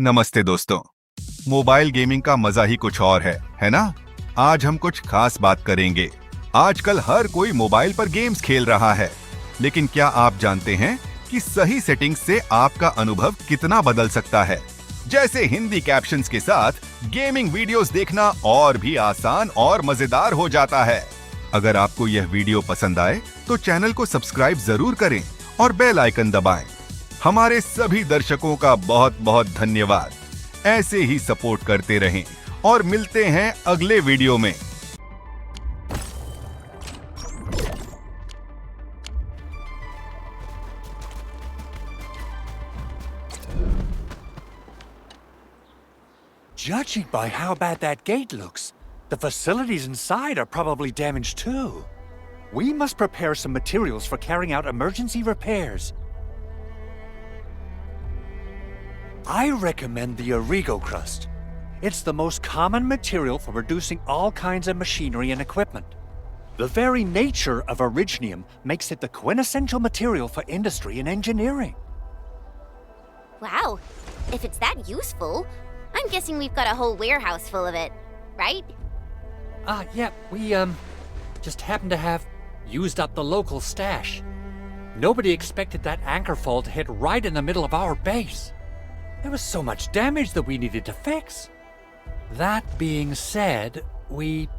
नमस्ते दोस्तों। Mobile gaming का मजा ही कुछ और है ना? आज हम कुछ खास बात करेंगे। आजकल हर कोई मोबाइल पर गेम्स खेल रहा है, लेकिन क्या आप जानते हैं कि सही सेटिंग्स से आपका अनुभव कितना बदल सकता है? जैसे हिंदी कैप्शंस के साथ गेमिंग वीडियोस देखना और भी आसान और मजेदार हो जाता है। अगर आपको यह वीडियो पसंद आए तो चैनल को सब्सक्राइब जरूर करें और बेल आइकन दबाएं। हमारे सभी दर्शकों का बहुत बहुत धन्यवाद। ऐसे ही सपोर्ट करते रहें और मिलते हैं अगले वीडियो में। Judging by how bad that gate looks, the facilities inside are probably damaged too. We must prepare some materials for carrying out emergency repairs. I recommend the Origo crust. It's the most common material for producing all kinds of machinery and equipment. The very nature of originium makes it the quintessential material for industry and engineering. Wow, if it's that useful, I'm guessing we've got a whole warehouse full of it, right? Yeah, we, just happen to have used up the local stash. Nobody expected that anchor fall to hit right in the middle of our base. There was so much damage that we needed to fix. That being said, we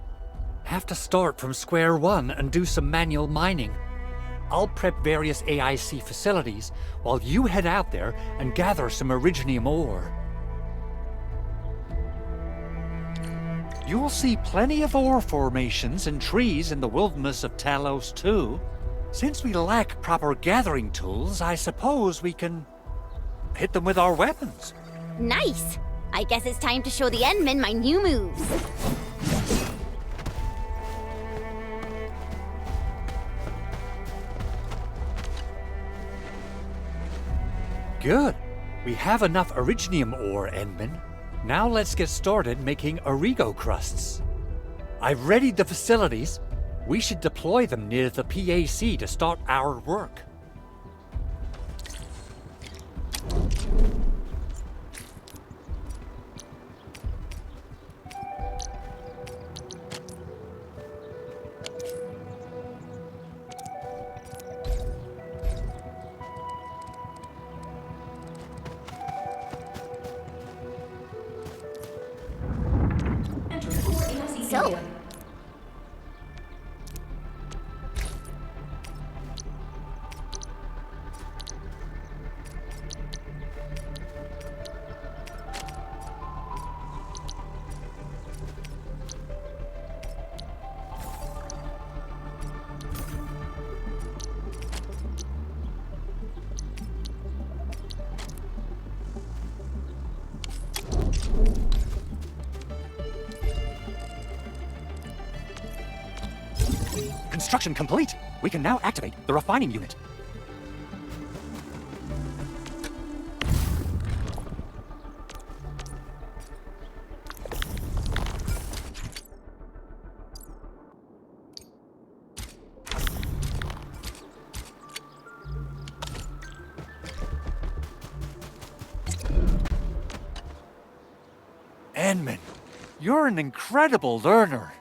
have to start from square one and do some manual mining. I'll prep various AIC facilities while you head out there and gather some originium ore. You'll see plenty of ore formations and trees in the wilderness of Talos too. Since we lack proper gathering tools, I suppose we can hit them with our weapons. Nice! I guess it's time to show the Endmen my new moves. Good. We have enough originium ore, Endman. Now let's get started making Origo crusts. I've readied the facilities. We should deploy them near the PAC to start our work. So, Construction complete. We can now activate the refining unit. Enman, you're an incredible learner.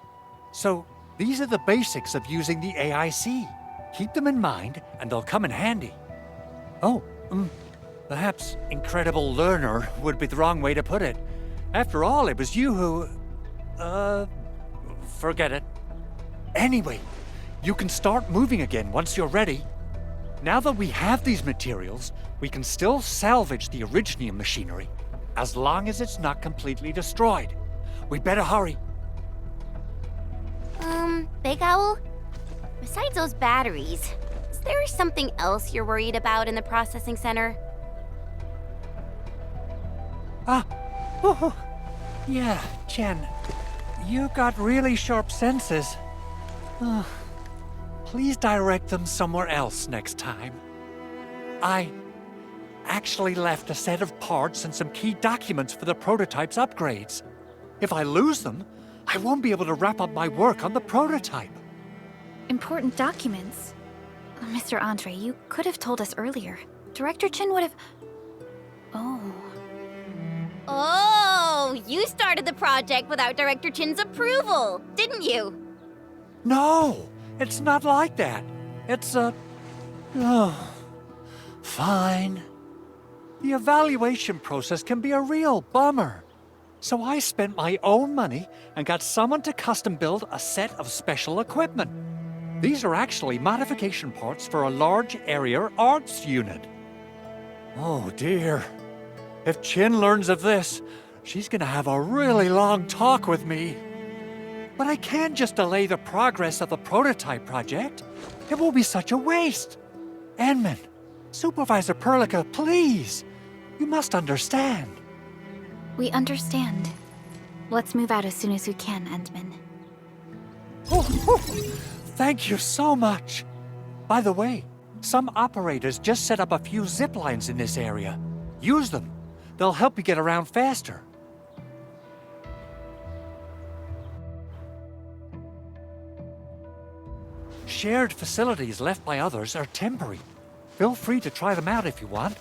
So, these are the basics of using the AIC. Keep them in mind, and they'll come in handy. Oh, perhaps incredible learner would be the wrong way to put it. After all, it was you who... forget it. Anyway, you can start moving again once you're ready. Now that we have these materials, we can still salvage the originium machinery, as long as it's not completely destroyed. We'd better hurry. Big Owl? Besides those batteries, is there something else you're worried about in the processing center? Yeah, Jen. You got really sharp senses. Please direct them somewhere else next time. I actually left a set of parts and some key documents for the prototype's upgrades. If I lose them, I won't be able to wrap up my work on the prototype. Important documents? Mr. Andre, you could have told us earlier. Director Chin would have... Oh. You started the project without Director Chin's approval, didn't you? No, it's not like that. It's fine. The evaluation process can be a real bummer. So I spent my own money and got someone to custom build a set of special equipment. These are actually modification parts for a large area arts unit. Oh dear. If Chin learns of this, she's gonna have a really long talk with me. But I can't just delay the progress of the prototype project. It will be such a waste. Enman, Supervisor Perlica, please. You must understand. We understand. Let's move out as soon as we can, Endman. Oh, thank you so much. By the way, some operators just set up a few zip lines in this area. Use them. They'll help you get around faster. Shared facilities left by others are temporary. Feel free to try them out if you want.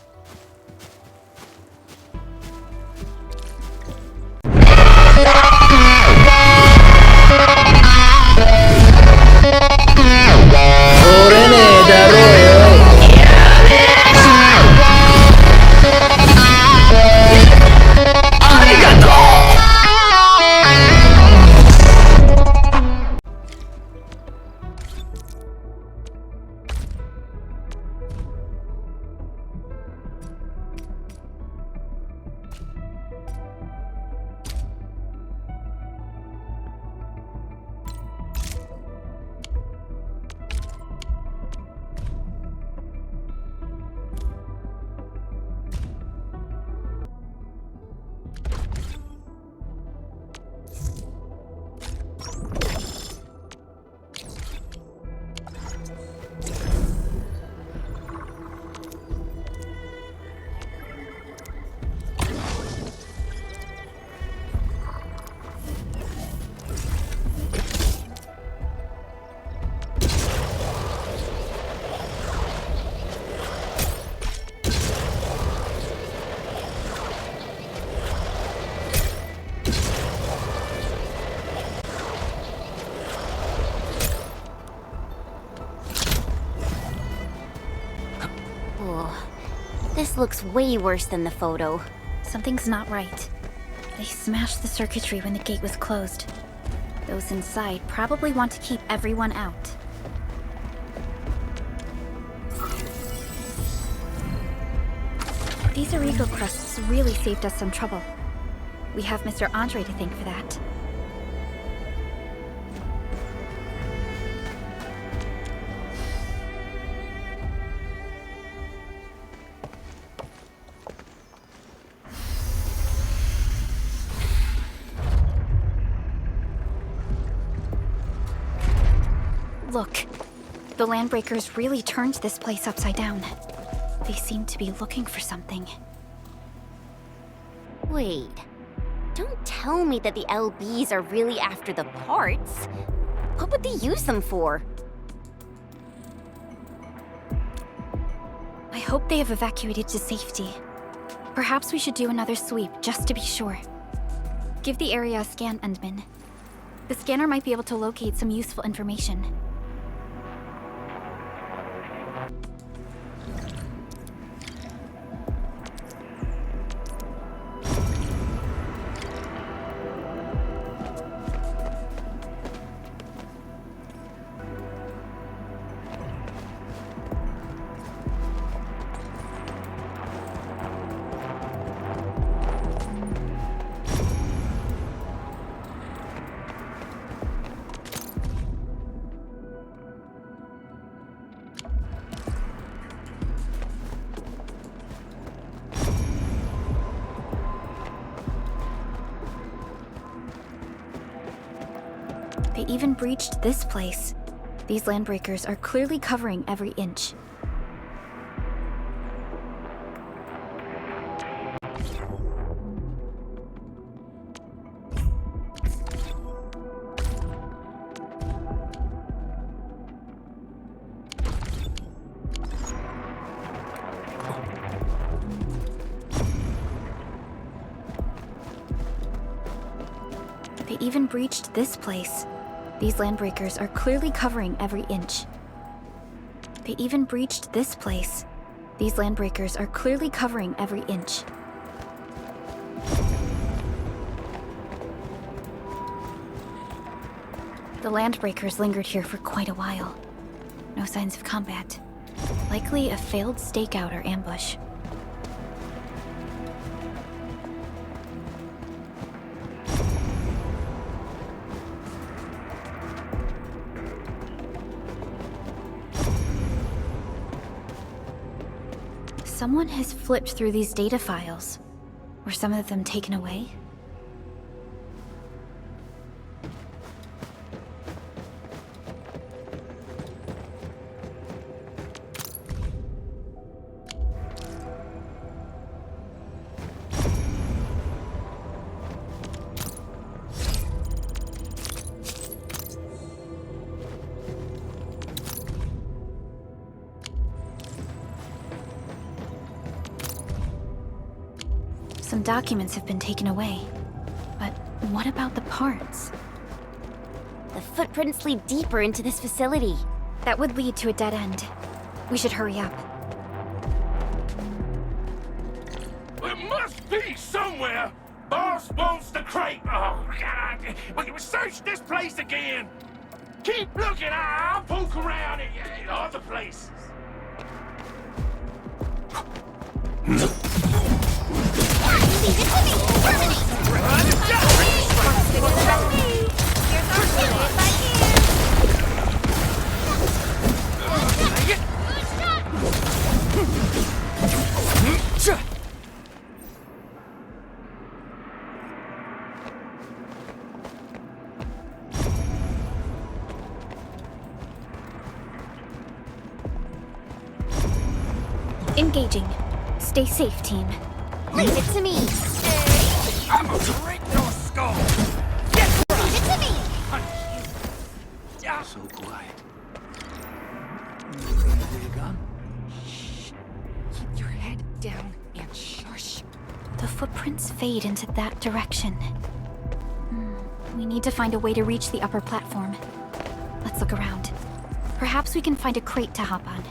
This looks way worse than the photo. Something's not right. They smashed the circuitry when the gate was closed. Those inside probably want to keep everyone out. These illegal crusts really saved us some trouble. We have Mr. Andre to thank for that. Look, the Landbreakers really turned this place upside down. They seem to be looking for something. Wait. Don't tell me that the LBs are really after the parts. What would they use them for? I hope they have evacuated to safety. Perhaps we should do another sweep, just to be sure. Give the area a scan, Endman. The scanner might be able to locate some useful information. They even breached this place. These Landbreakers are clearly covering every inch. They even breached this place. These landbreakers are clearly covering every inch. They even breached this place. These landbreakers are clearly covering every inch. The landbreakers lingered here for quite a while. No signs of combat. Likely a failed stakeout or ambush. Someone has flipped through these data files. Were some of them taken away? Some documents have been taken away. But what about the parts? The footprints lead deeper into this facility. That would lead to a dead end. We should hurry up. There must be somewhere! Boss wants the crate! Oh, God! We search this place again! Keep looking! I'll poke around in other places. Engaging. Stay safe, team. Leave it to me. I'm gonna break your skull! Leave it to me. So quiet. Keep your head down and shush. The footprints fade into that direction. We need to find a way to reach the upper platform. Let's look around. Perhaps we can find a crate to hop on.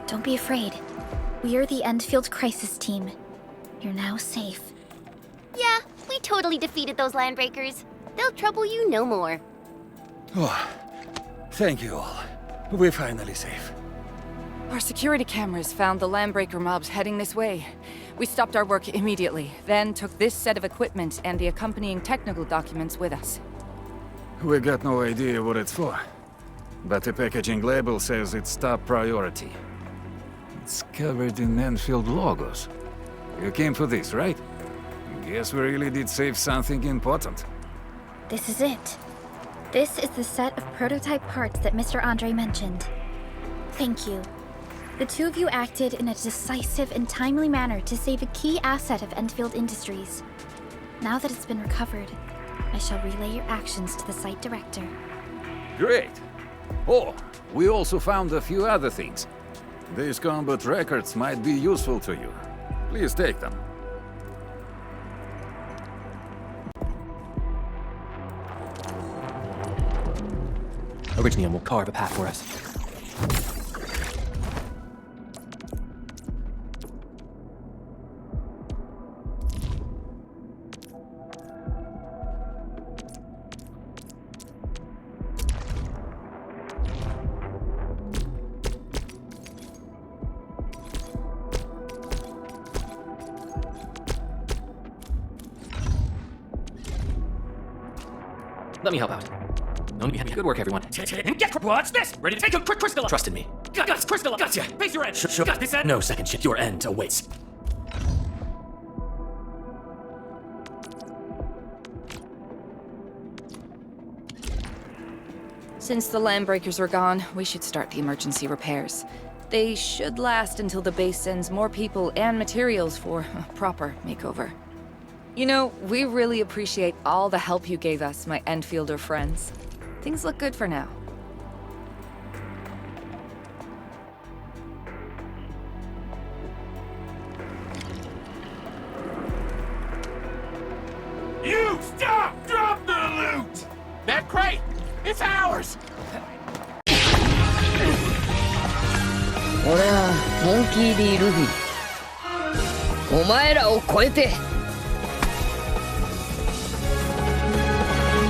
Don't be afraid. We are the Endfield crisis team. You're now safe. Yeah, we totally defeated those landbreakers. They'll trouble you no more. Oh, thank you all. We're finally safe. Our security cameras found the landbreaker mobs heading this way. We stopped our work immediately, then took this set of equipment and the accompanying technical documents with us. We got no idea what it's for. But the packaging label says it's top priority. It's covered in Endfield logos. You came for this, right? Guess we really did save something important. This is it. This is the set of prototype parts that Mr. Andre mentioned. Thank you. The two of you acted in a decisive and timely manner to save a key asset of Endfield Industries. Now that it's been recovered, I shall relay your actions to the site director. Great! Oh, we also found a few other things. These combat records might be useful to you. Please take them. Originium will carve a path for us. Let me help out. No need to be happy. Good work, everyone. And get what's this? Ready to take a quick crystal? Trust in me. Got crystal. Gotcha. Face your end. Got this end. No second shift. Your end awaits. Since the landbreakers are gone, we should start the emergency repairs. They should last until the base sends more people and materials for a proper makeover. You know, we really appreciate all the help you gave us, my Endfielder friends. Things look good for now. You stop! Drop the loot! That crate! It's ours! 俺はモンキー・ディ・ルフィ。お前らを超えて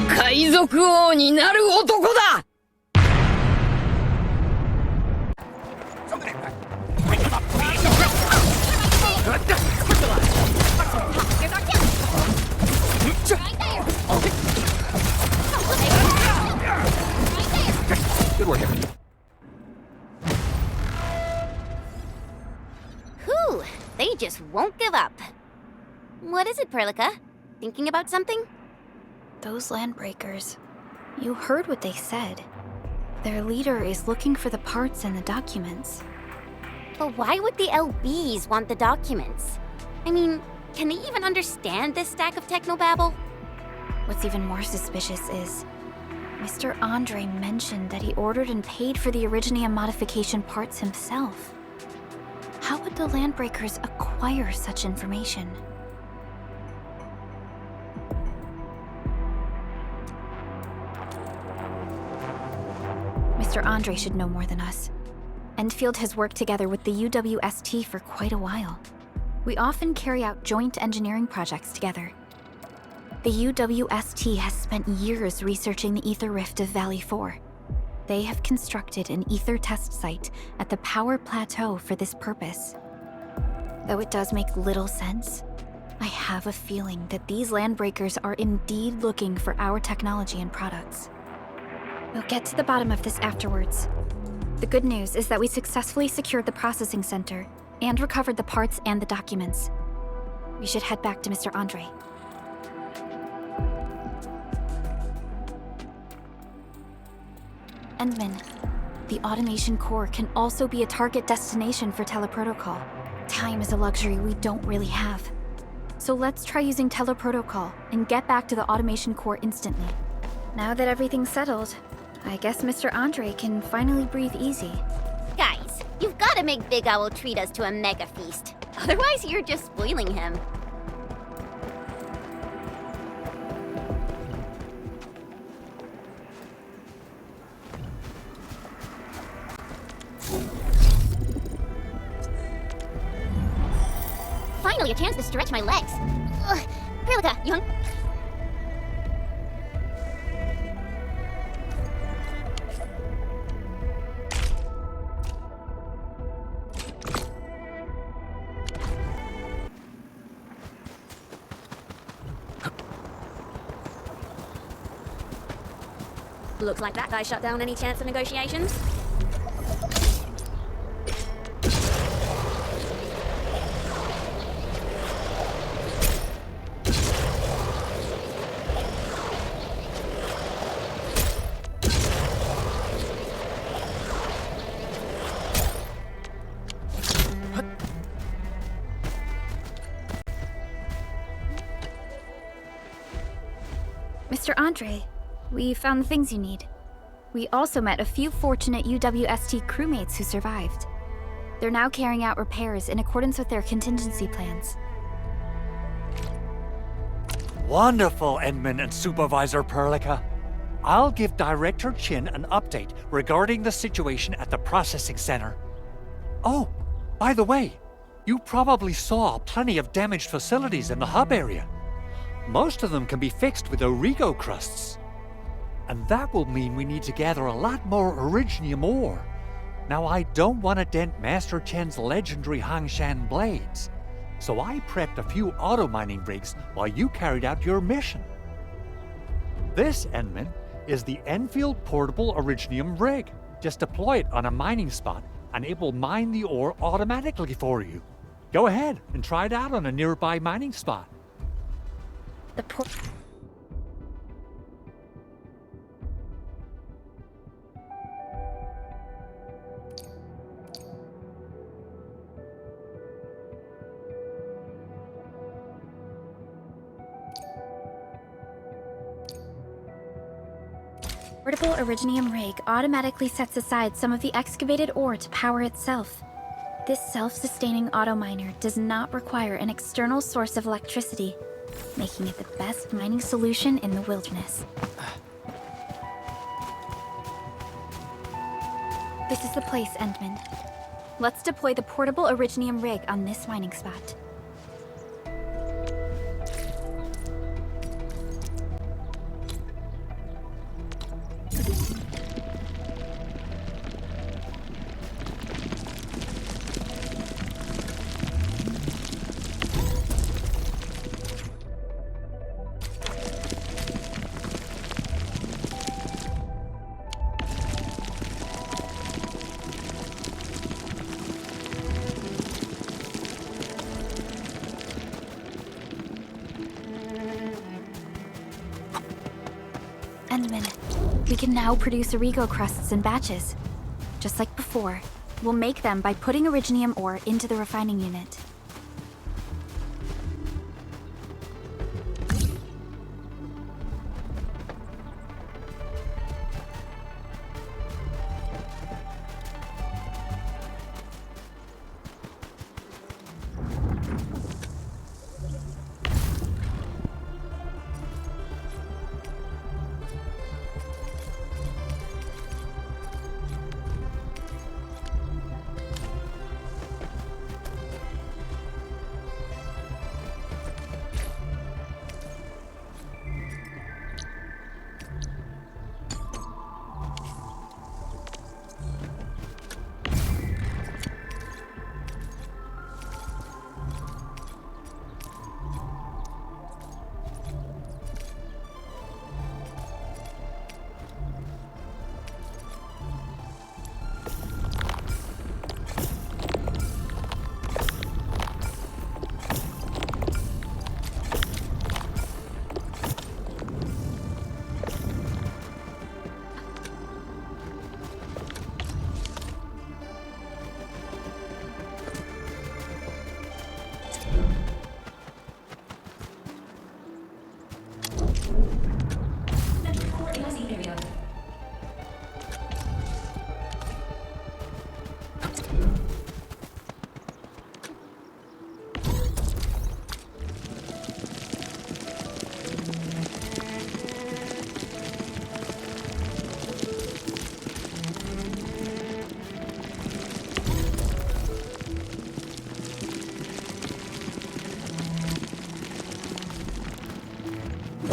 海賊王になる男だ。Good work, everyone. Whew, they just won't give up. What is it, Perlica? Thinking about something? Those landbreakers. You heard what they said. Their leader is looking for the parts and the documents. But why would the LBs want the documents? I mean, can they even understand this stack of technobabble? What's even more suspicious is Mr. Andre mentioned that he ordered and paid for the Originium modification parts himself. How would the landbreakers acquire such information? Mr. Andre should know more than us. Endfield has worked together with the UWST for quite a while. We often carry out joint engineering projects together. The UWST has spent years researching the ether rift of Valley 4. They have constructed an ether test site at the power plateau for this purpose. Though it does make little sense, I have a feeling that these landbreakers are indeed looking for our technology and products. We'll get to the bottom of this afterwards. The good news is that we successfully secured the processing center and recovered the parts and the documents. We should head back to Mr. Andre. Endman, the automation core can also be a target destination for teleprotocol. Time is a luxury we don't really have. So let's try using teleprotocol and get back to the automation core instantly. Now that everything's settled, I guess Mr. Andre can finally breathe easy. Guys, you've got to make Big Owl treat us to a mega feast. Otherwise, you're just spoiling him. Finally, a chance to stretch my legs. Ugh. Perlica, young. Looks like that guy shut down any chance of negotiations. Mr. Andre, we found the things you need. We also met a few fortunate UWST crewmates who survived. They're now carrying out repairs in accordance with their contingency plans. Wonderful, Endman and Supervisor Perlica. I'll give Director Chin an update regarding the situation at the processing center. Oh, by the way, you probably saw plenty of damaged facilities in the hub area. Most of them can be fixed with Origo crusts. And that will mean we need to gather a lot more Originium ore. Now, I don't want to dent Master Chen's legendary Hangshan blades, so I prepped a few auto mining rigs while you carried out your mission. This, Endman, is the Enfield Portable Originium rig. Just deploy it on a mining spot and it will mine the ore automatically for you. Go ahead and try it out on a nearby mining spot. Portable Originium rig automatically sets aside some of the excavated ore to power itself. This self-sustaining auto miner does not require an external source of electricity, making it the best mining solution in the wilderness. This is the place, Endman. Let's deploy the portable Originium rig on this mining spot. Endman, we can now produce Origo crusts in batches. Just like before, we'll make them by putting Originium ore into the refining unit.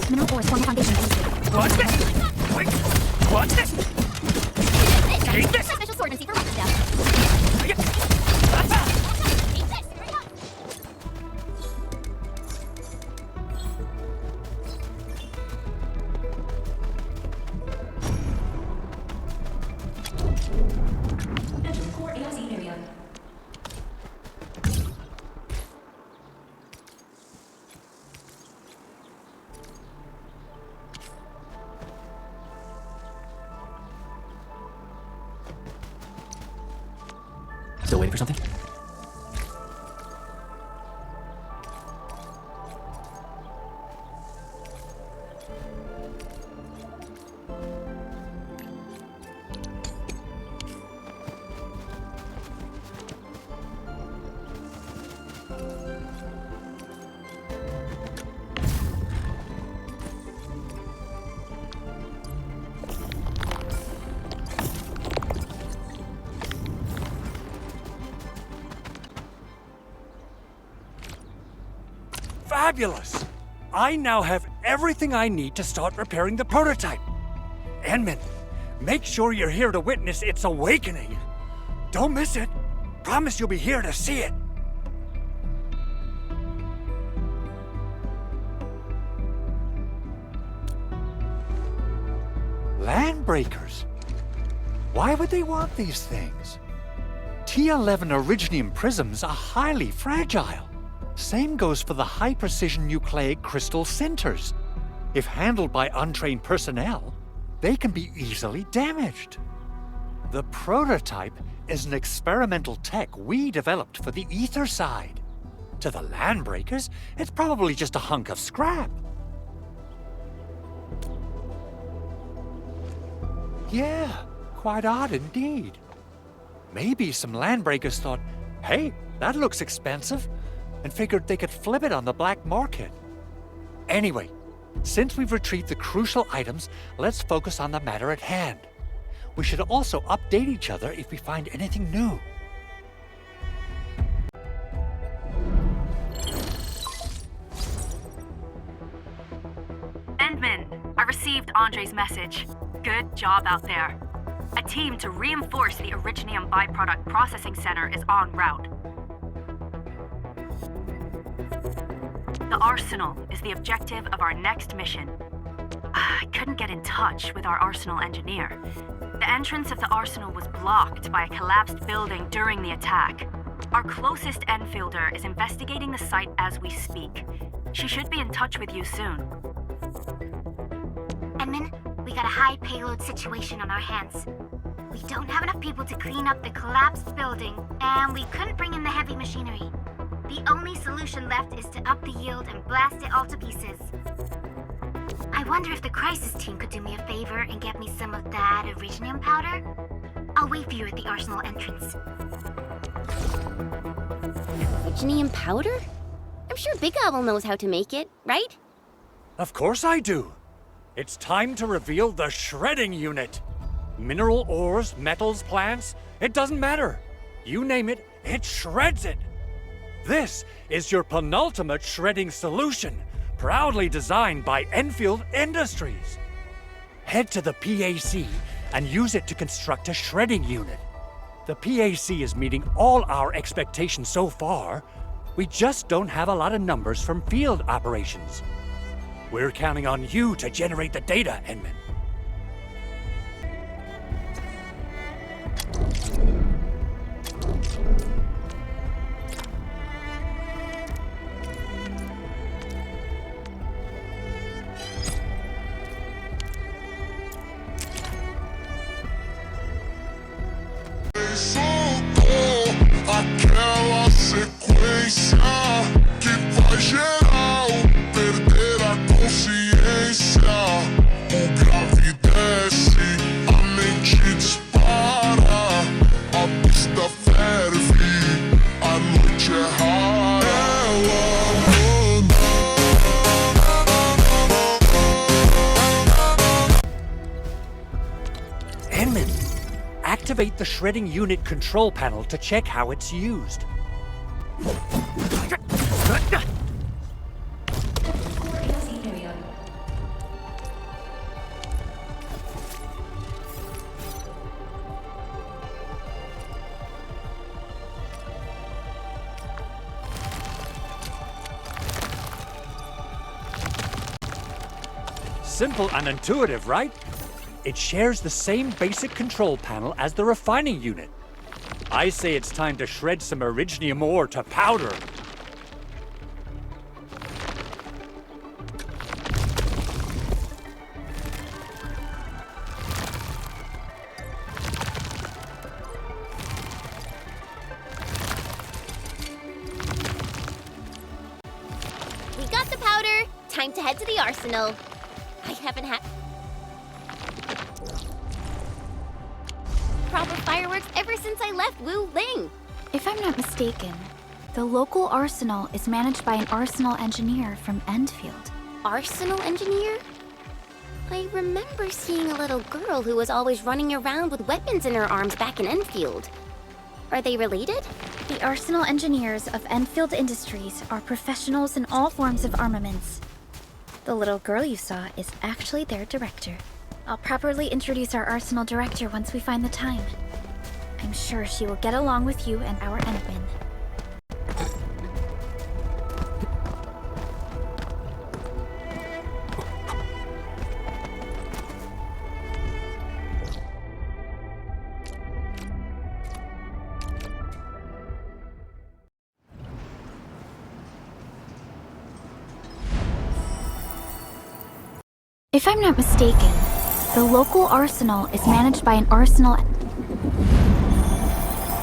Mineral ores form a foundation. Watch this! Wait! Watch this! Take this! Special swordmancy for rocket stuff. Take this! Hurry up! Still waiting for something? Fabulous! I now have everything I need to start repairing the prototype. Enman, make sure you're here to witness its awakening. Don't miss it. Promise you'll be here to see it. Landbreakers? Why would they want these things? T11 Originium prisms are highly fragile. Same goes for the high-precision nucleic crystal centers. If handled by untrained personnel, they can be easily damaged. The prototype is an experimental tech we developed for the ether side. To the Landbreakers, it's probably just a hunk of scrap. Yeah, quite odd indeed. Maybe some landbreakers thought, hey, that looks expensive, and figured they could flip it on the black market. Anyway, since we've retrieved the crucial items, let's focus on the matter at hand. We should also update each other if we find anything new. Endman, I received Andre's message. Good job out there. A team to reinforce the Originium byproduct processing center is en route. The Arsenal is the objective of our next mission. I couldn't get in touch with our Arsenal engineer. The entrance of the Arsenal was blocked by a collapsed building during the attack. Our closest Enfielder is investigating the site as we speak. She should be in touch with you soon. Edmund, we got a high payload situation on our hands. We don't have enough people to clean up the collapsed building, and we couldn't bring in the heavy machinery. The only solution left is to up the yield and blast it all to pieces. I wonder if the crisis team could do me a favor and get me some of that Originium powder? I'll wait for you at the Arsenal entrance. Originium powder? I'm sure Big Owl knows how to make it, right? Of course I do. It's time to reveal the shredding unit. Mineral ores, metals, plants, it doesn't matter. You name it, it shreds it. This is your penultimate shredding solution, proudly designed by Enfield Industries. Head to the PAC and use it to construct a shredding unit. The PAC is meeting all our expectations so far. We just don't have a lot of numbers from field operations. We're counting on you to generate the data, Edmund. Aquela sequência que faz geral perder a consciência. O grave desce, a mente dispara, a pista ferve, a noite é rara. Edmund, activate the shredding unit control panel to check how it's used. Simple and intuitive, right? It shares the same basic control panel as the refining unit. I say it's time to shred some Originium ore to powder. We got the powder. Time to head to the Arsenal. I haven't had proper fireworks ever since I left Wu Ling. If I'm not mistaken, the local arsenal is managed by an arsenal engineer from Endfield. Arsenal engineer? I remember seeing a little girl who was always running around with weapons in her arms back in Enfield. Are they related? The arsenal engineers of Enfield Industries are professionals in all forms of armaments. The little girl you saw is actually their director. I'll properly introduce our arsenal director once we find the time. I'm sure she will get along with you and our Endman. If I'm not mistaken, the local arsenal is managed by an arsenal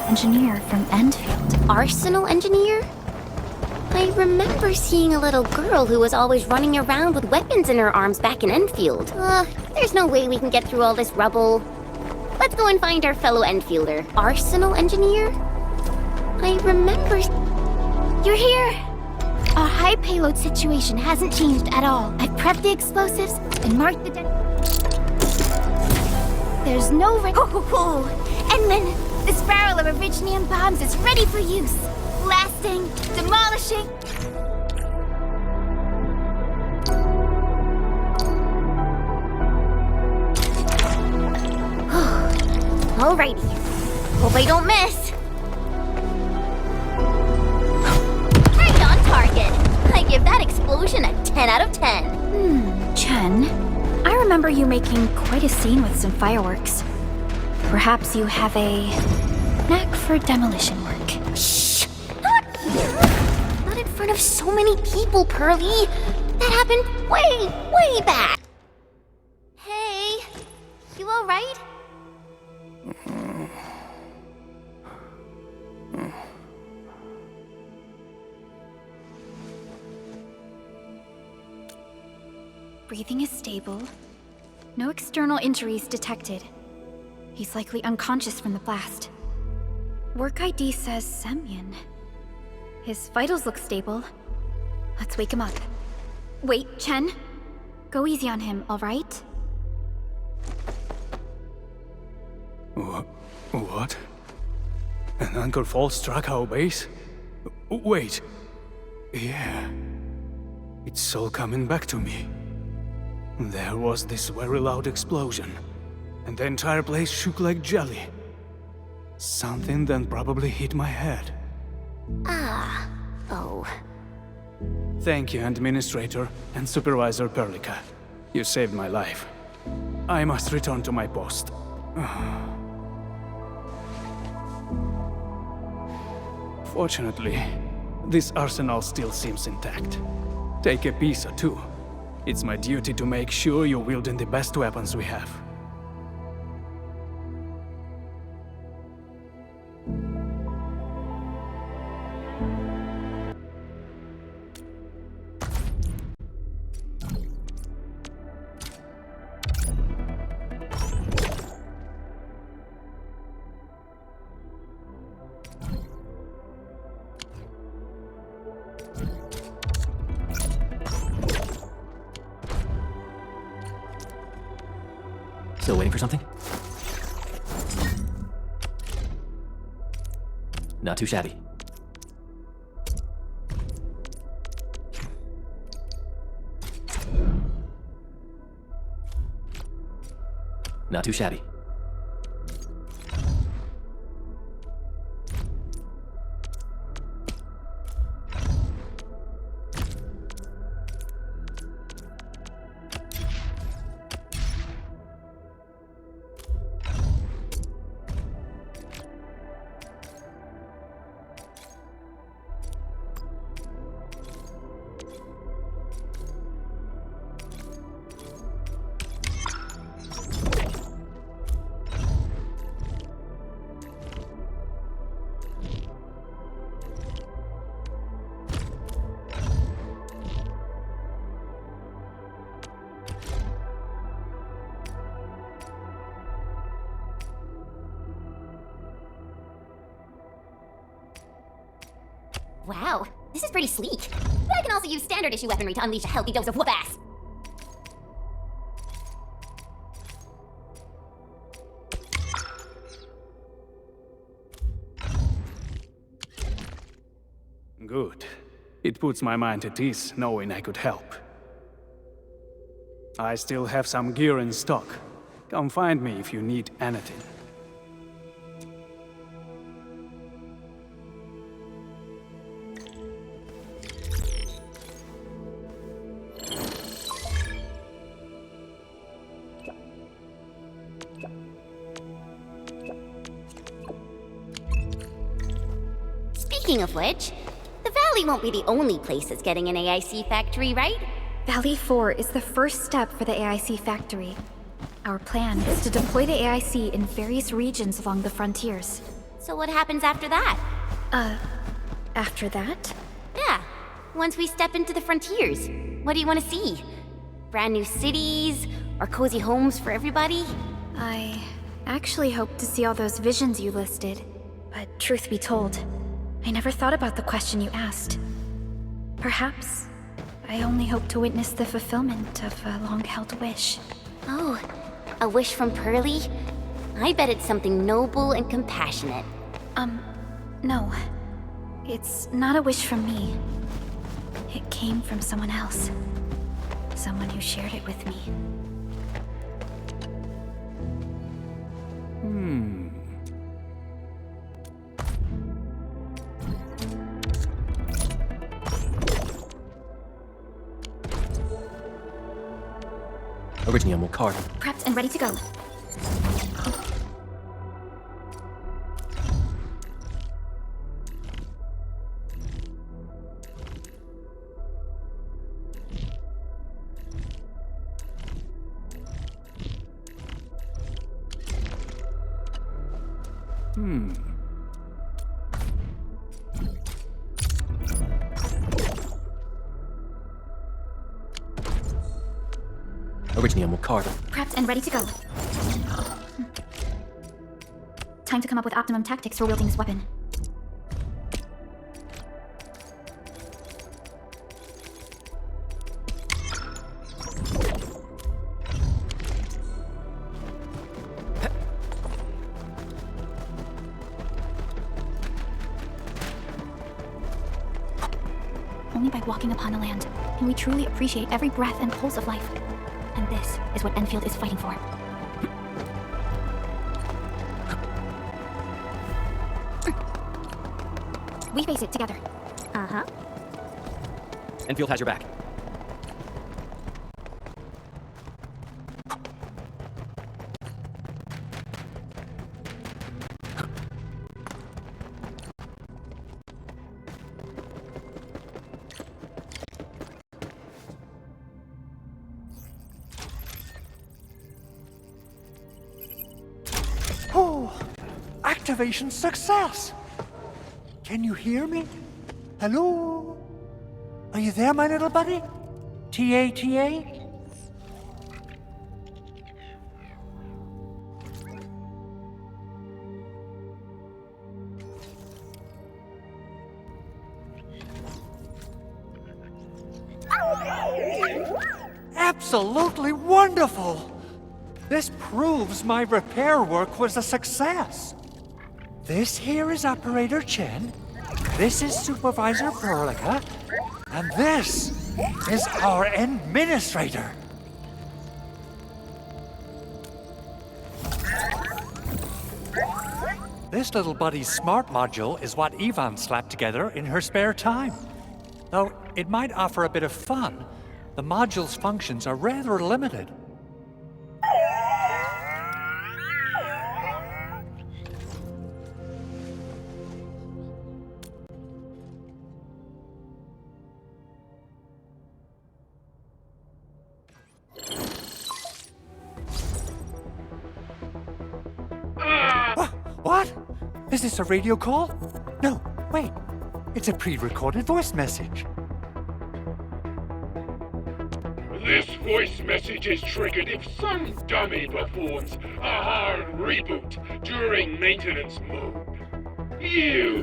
engineer from Endfield. Arsenal engineer? I remember seeing a little girl who was always running around with weapons in her arms back in Enfield. There's no way we can get through all this rubble. Let's go and find our fellow Enfielder. Arsenal engineer? I remember... You're here! Our high payload situation hasn't changed at all. I've prepped the explosives and marked the There's no And then this barrel of Originium bombs is ready for use. Blasting, demolishing... Alrighty. Hope I don't miss. Right on target. I give that explosion a 10 out of 10. Chen, I remember you making quite a scene with some fireworks. Perhaps you have a knack for demolition work. Shh! Not here! Not in front of so many people, Pearly. That happened way back. Hey, you alright? Breathing is stable. No external injuries detected. He's likely unconscious from the blast. Work ID says Semyon. His vitals look stable. Let's wake him up. Wait, Chen. Go easy on him, alright? What? An anchor fault struck our base? Wait. Yeah. It's all coming back to me. There was this very loud explosion, and the entire place shook like jelly. Something then probably hit my head. Oh. Thank you, Administrator and Supervisor Perlica. You saved my life. I must return to my post. Fortunately, this arsenal still seems intact. Take a piece or two. It's my duty to make sure you're wielding the best weapons we have. Still waiting for something? Not too shabby. Not too shabby. Wow, this is pretty sleek. But I can also use standard issue weaponry to unleash a healthy dose of whoop-ass. Good. It puts my mind at ease knowing I could help. I still have some gear in stock. Come find me if you need anything. Speaking of which, the Valley won't be the only place that's getting an AIC factory, right? Valley 4 is the first step for the AIC factory. Our plan is to deploy the AIC in various regions along the frontiers. So what happens after that? After that? Yeah, once we step into the frontiers, what do you want to see? Brand new cities? Or cozy homes for everybody? I I actually hoped to see all those visions you listed. But truth be told, I never thought about the question you asked. Perhaps I only hope to witness the fulfillment of a long-held wish. Oh, a wish from Pearly? I bet it's something noble and compassionate. No. It's not a wish from me. It came from someone else. Someone who shared it with me. Original card. Prepped and ready to go. Original card. Prepped and ready to go. Time to come up with optimum tactics for wielding this weapon. Only by walking upon the land can we truly appreciate every breath and pulse of life. And this is what Endfield is fighting for. We face it together. Uh-huh. Enfield has your back. Oh, activation success! Can you hear me? Hello? Are you there, my little buddy? T-A-T-A? Absolutely wonderful! This proves my repair work was a success. This here is Operator Chen, this is Supervisor Perlica, and this is our Administrator. This little buddy's smart module is what Yvonne slapped together in her spare time. Though it might offer a bit of fun, the module's functions are rather limited. What? Is this a radio call? No, wait. It's a pre-recorded voice message. This voice message is triggered if some dummy performs a hard reboot during maintenance mode. You!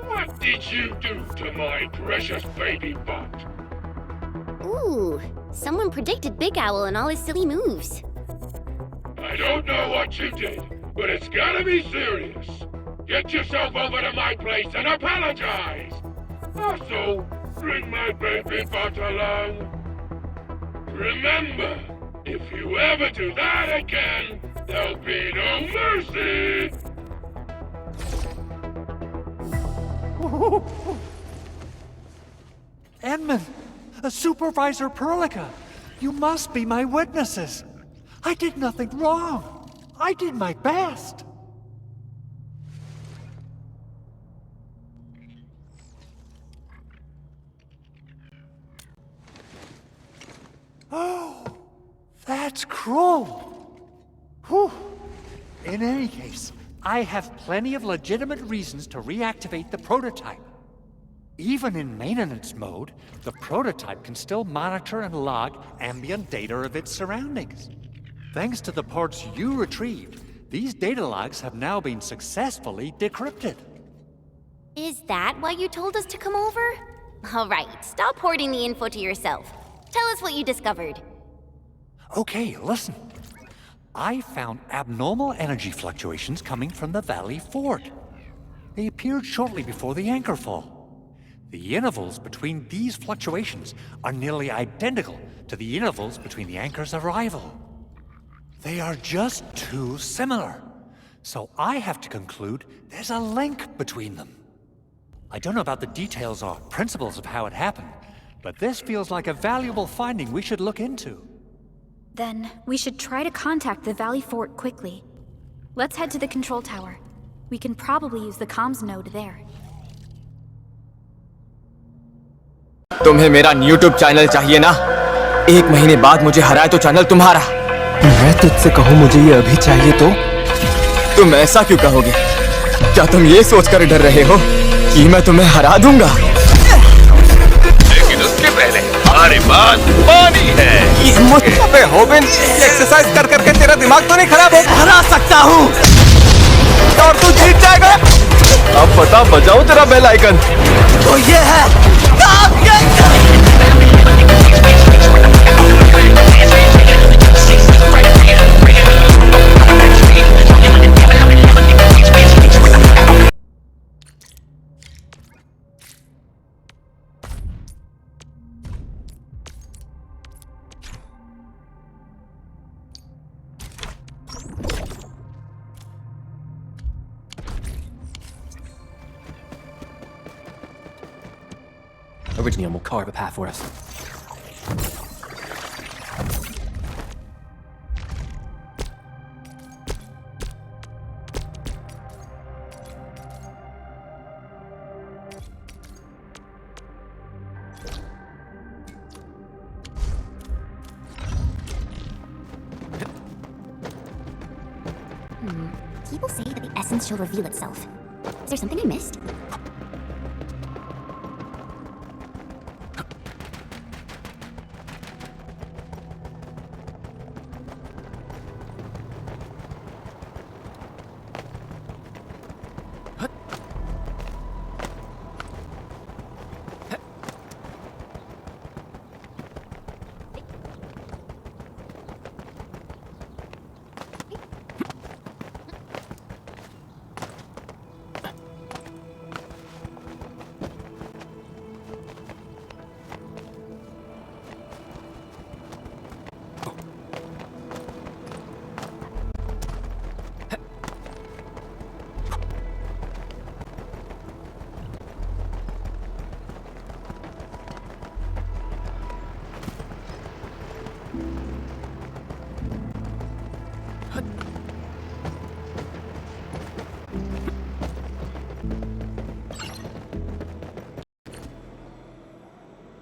What did you do to my precious baby bot? Ooh, someone predicted Big Owl and all his silly moves. I don't know what you did, but it's gotta be serious. Get yourself over to my place and apologize. Also, bring my baby bot along. Remember, if you ever do that again, there'll be no mercy. Edmund, Supervisor Perlica, you must be my witnesses. I did nothing wrong. I did my best. Oh, that's cruel. Whew. In any case, I have plenty of legitimate reasons to reactivate the prototype. Even in maintenance mode, the prototype can still monitor and log ambient data of its surroundings. Thanks to the parts you retrieved, These data logs have now been successfully decrypted. Is that why you told us to come over? Alright, stop hoarding the info to yourself. Tell us what you discovered. Okay, listen. I found abnormal energy fluctuations coming from the Valley Fort. They appeared shortly before the anchor fall. The intervals between these fluctuations are nearly identical to the intervals between the anchor's arrival. They are just too similar. So I have to conclude there's a link between them. I don't know about the details or principles of how it happened, but this feels like a valuable finding we should look into. Then, we should try to contact the Valley Fort quickly. Let's head to the control tower. We can probably use the comms node there. तुम्हें मेरा YouTube channel चाहिए ना? 1 महीने बाद मुझे हराए तो channel तुम्हारा। मैं तुझसे कहूँ मुझे ये अभी चाहिए तो? तुम ऐसा क्यों कहोगे? क्या तुम ये सोचकर डर रहे हो कि मैं तुम्हें हरा दूंगा? लेकिन उसके पहले हमारे पास पानी है। ये मुझ पे हो बिन एक्सरसाइज कर करके तेरा दिमाग तो नहीं खराब हो? हरा सकता हूँ और तू जीत जाएगा। अब बता बजाऊं तेरा बेल आइकन? तो ये है Originium will carve a path for us. People say that the essence shall reveal itself. Is there something I missed?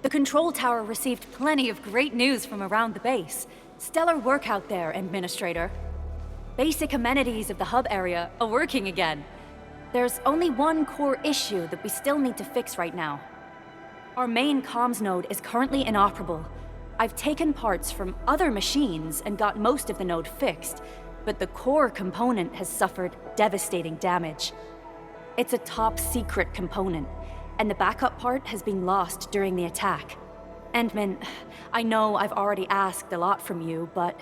The control tower received plenty of great news from around the base. Stellar work out there, Administrator. Basic amenities of the hub area are working again. There's only one core issue that we still need to fix right now. Our main comms node is currently inoperable. I've taken parts from other machines and got most of the node fixed, but the core component has suffered devastating damage. It's a top-secret component, and the backup part has been lost during the attack. Endman, I know I've already asked a lot from you, but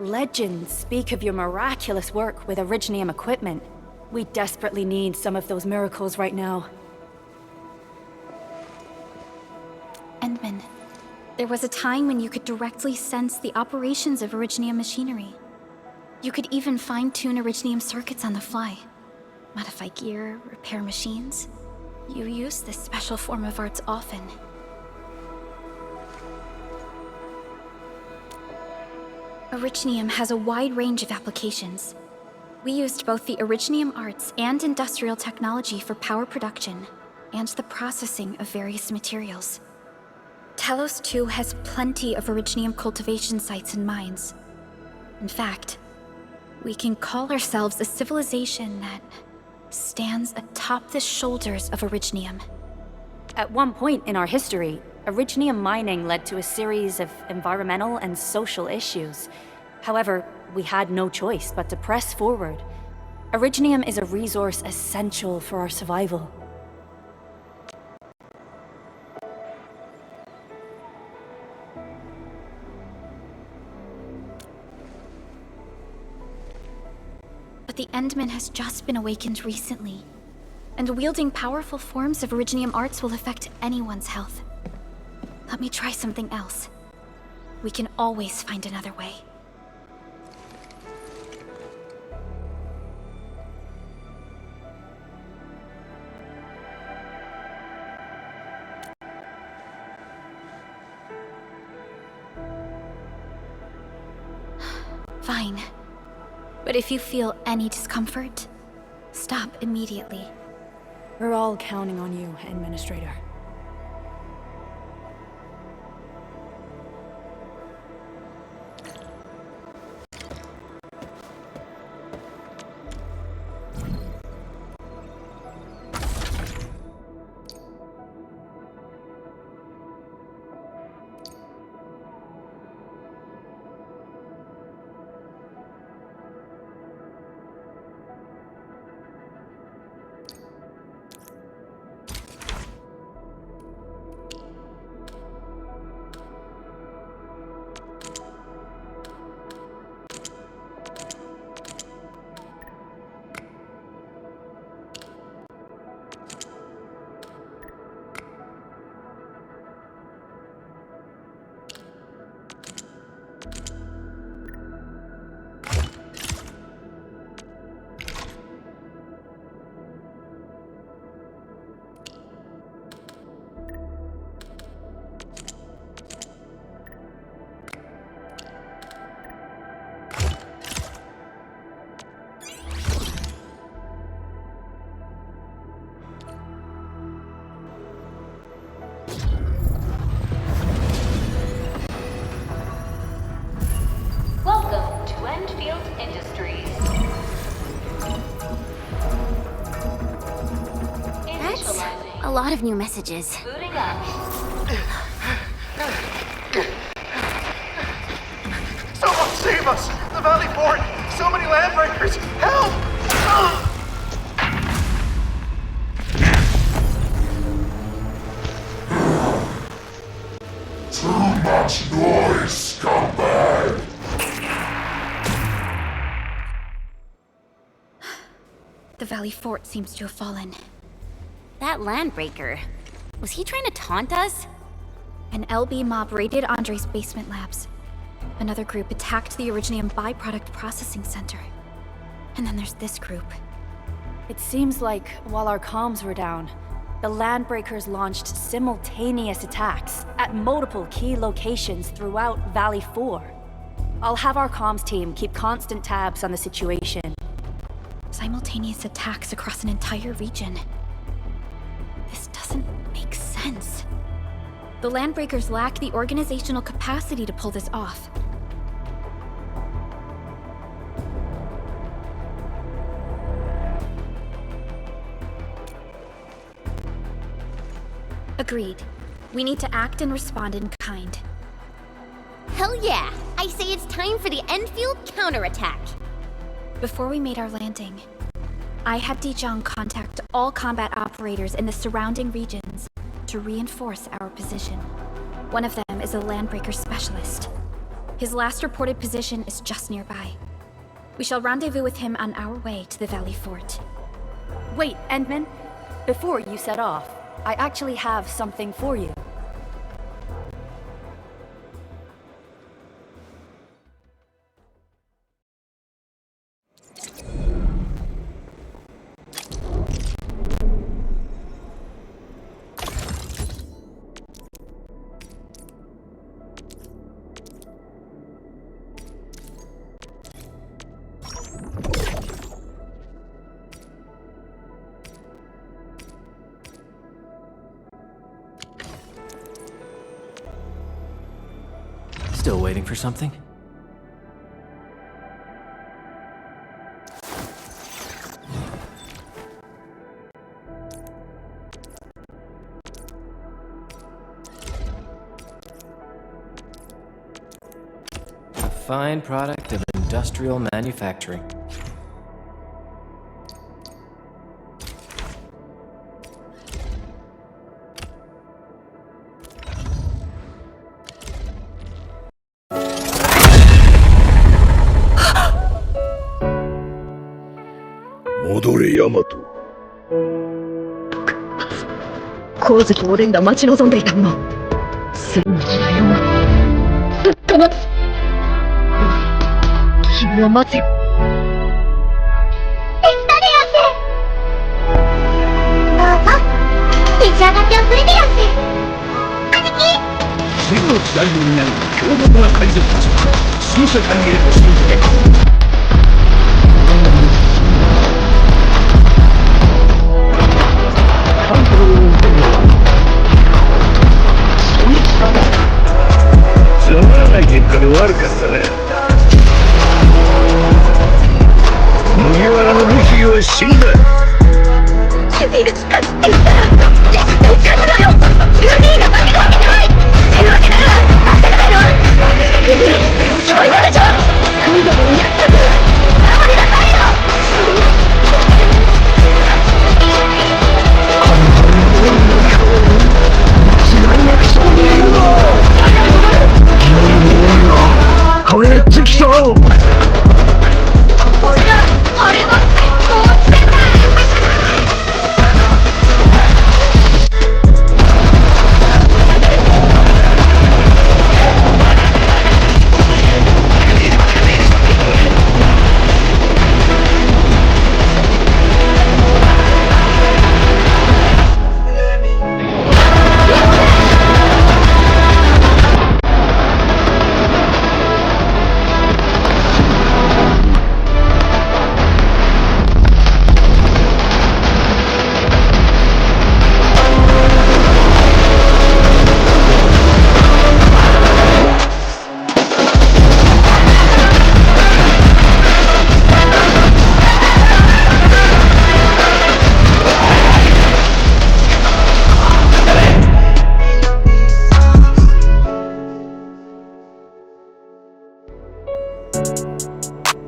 legends speak of your miraculous work with Originium equipment. We desperately need some of those miracles right now. Endman, there was a time when you could directly sense the operations of Originium machinery. You could even fine-tune Originium circuits on the fly, modify gear, repair machines. You use this special form of arts often. Originium has a wide range of applications. We used both the Originium arts and industrial technology for power production and the processing of various materials. Telos 2 has plenty of Originium cultivation sites and mines. In fact, we can call ourselves a civilization that stands atop the shoulders of Originium. At one point in our history, Originium mining led to a series of environmental and social issues. However, we had no choice but to press forward. Originium is a resource essential for our survival. But the Endman has just been awakened recently, and wielding powerful forms of Originium arts will affect anyone's health. Let me try something else. We can always find another way. Fine. But if you feel any discomfort, stop immediately. We're all counting on you, Administrator. Welcome to Endfield Industries. That's a lot of new messages. Booting up. Someone save us! The Valley Fort! So many landbreakers! Help! Too much noise, scumbag! The Valley Fort seems to have fallen. That landbreaker. Was he trying to taunt us? An LB mob raided Andre's basement labs. Another group attacked the Originium byproduct processing center. And then there's this group. It seems like, while our comms were down, the Landbreakers launched simultaneous attacks at multiple key locations throughout Valley 4. I'll have our comms team keep constant tabs on the situation. Simultaneous attacks across an entire region. This doesn't make sense. The Landbreakers lack the organizational capacity to pull this off. Agreed. We need to act and respond in kind. Hell yeah! I say it's time for the Endfield counterattack! Before we made our landing, I had Dijong contact all combat operators in the surrounding regions to reinforce our position. One of them is a Landbreaker specialist. His last reported position is just nearby. We shall rendezvous with him on our way to the Valley Fort. Wait, Endman. Before you set off, I actually have something for you. Still waiting for something? A fine product of industrial manufacturing. Modore Yamato. 光月おでんが待ち望んでいたもの。すぐに時代をぶっ飛ばす。君は待つよ。できたでやす。どうぞ召し上がっておくれでやす。兄貴。次の時代を担う強力な海賊たちは新世界へと進んで関東を受けるそいつだな。つまらない結果で悪かったね。麦わらのルフィは死んだ。シュビル使って言ったら絶対勝つのよ。ルフィが負けるわけない。というわけなら当てないの。ルフィ聞こえたでしょ。今度もやったく守りなさいよ。帰ってきた。俺は最高ってた。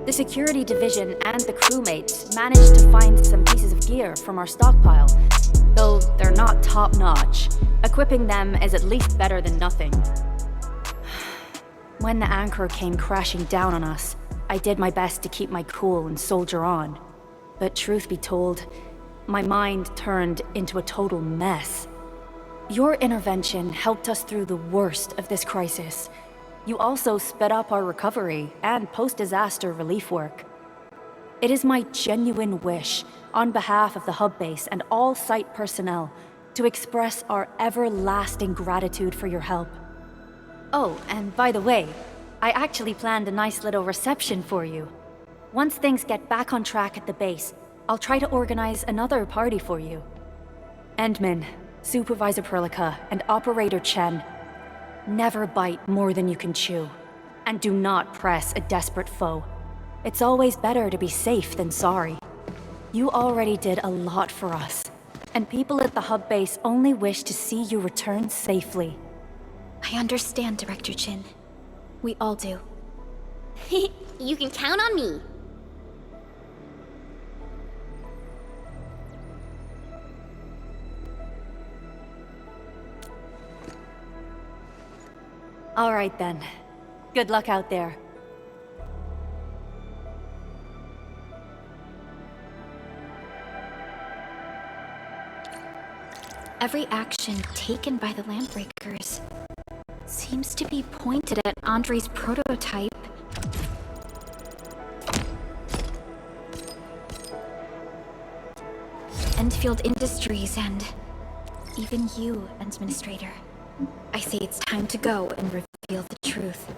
The security division and the crewmates managed to find some pieces of gear from our stockpile, though they're not top-notch. Equipping them is at least better than nothing. When the anchor came crashing down on us, I did my best to keep my cool and soldier on. But truth be told, my mind turned into a total mess. Your intervention helped us through the worst of this crisis. You also sped up our recovery and post-disaster relief work. It is my genuine wish, on behalf of the hub base and all site personnel, to express our everlasting gratitude for your help. Oh, and by the way, I actually planned a nice little reception for you. Once things get back on track at the base, I'll try to organize another party for you. Endman, Supervisor Perlica, and Operator Chen, never bite more than you can chew. And do not press a desperate foe. It's always better to be safe than sorry. You already did a lot for us, and people at the hub base only wish to see you return safely. I understand, Director Chin. We all do. You can count on me. All right then. Good luck out there. Every action taken by the Landbreakers seems to be pointed at Andre's prototype. Endfield Industries and even you, Administrator. I say it's time to go and reveal the truth.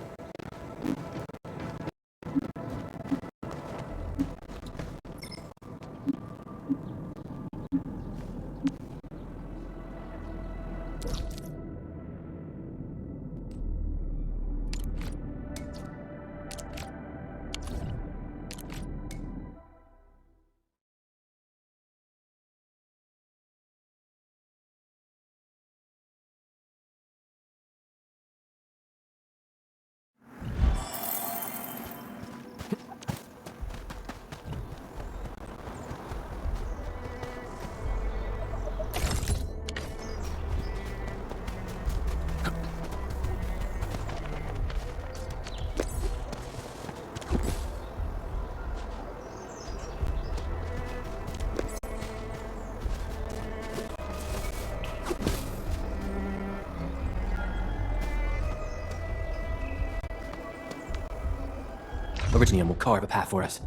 Originium will carve a path for us.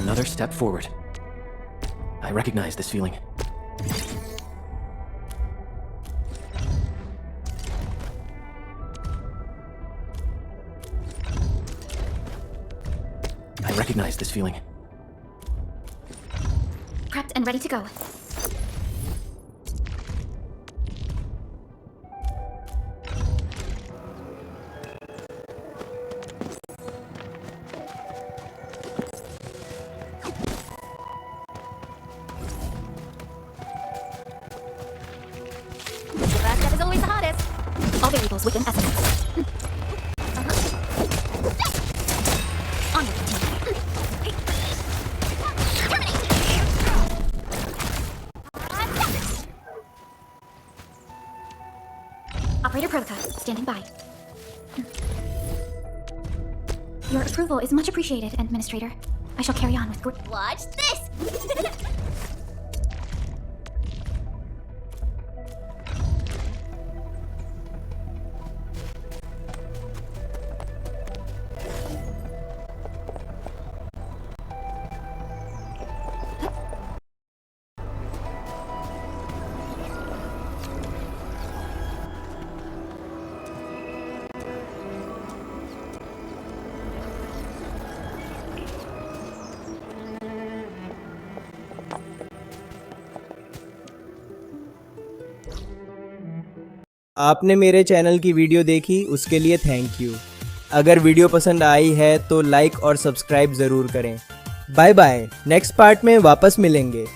Another step forward. I recognize this feeling. I recognize this feeling. Prepped and ready to go. The first step is always the hardest. All variables within estimates. On your team. Operator Protica, standing by. Your approval is much appreciated, Administrator. I shall carry on with Watch this! आपने मेरे channel की video देखी उसके लिए thank you. अगर video पसंद आई है तो लाइक और सब्सक्राइब ज़रूर करें। बाय बाय, नेक्स्ट पार्ट में वापस मिलेंगे।